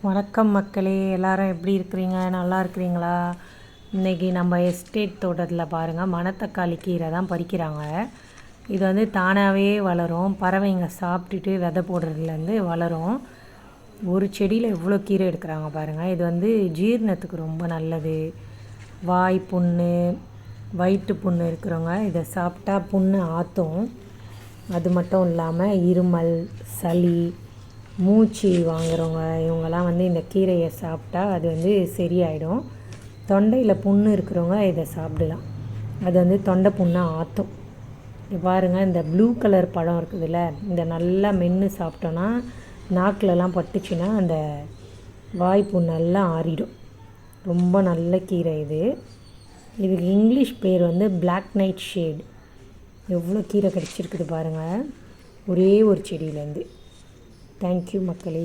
வணக்கம் மக்களே, எல்லாரும் எப்படி இருக்கிறீங்க? நல்லா இருக்கிறீங்களா? இன்றைக்கி நம்ம எஸ்டேட் தோட்டத்தில் பாருங்கள், மணத்தக்காளி கீரை தான் பறிக்கிறாங்க. இது வந்து தானாகவே வளரும், பறவைங்க சாப்பிட்டுட்டு விதை போடுறதுலேருந்து வளரும். ஒரு செடியில் எவ்வளோ கீரை எடுக்கிறாங்க பாருங்கள். இது வந்து ஜீரணத்துக்கு ரொம்ப நல்லது. வாய் புண்ணு, வயிற்று புண்ணு இருக்கிறவங்க இதை சாப்பிட்டா புண்ணு ஆற்றும். அது மட்டும் இல்லாமல் இருமல், சளி, மூச்சு வாங்குறவங்க இவங்கெல்லாம் வந்து இந்த கீரையை சாப்பிட்டா அது வந்து சரியாயிடும். தொண்டையில் புண்ணு இருக்கிறவங்க இதை சாப்பிடலாம், அது வந்து தொண்டை புண்ணை ஆற்றும். இது பாருங்கள், இந்த ப்ளூ கலர் பழம் இருக்குதுல்ல, இந்த நல்லா மென்று சாப்பிட்டோன்னா நாக்கிலலாம் பட்டுச்சுன்னா அந்த வாய் புண்ணெல்லாம் ஆறிடும். ரொம்ப நல்ல கீரை இது. இதுக்கு இங்கிலீஷ் பேர் வந்து பிளாக் நைட் ஷேட். எவ்வளோ கீரை கிடச்சிருக்குது பாருங்கள், ஒரே ஒரு செடியிலேருந்து. தேங்க்யூ மக்களே.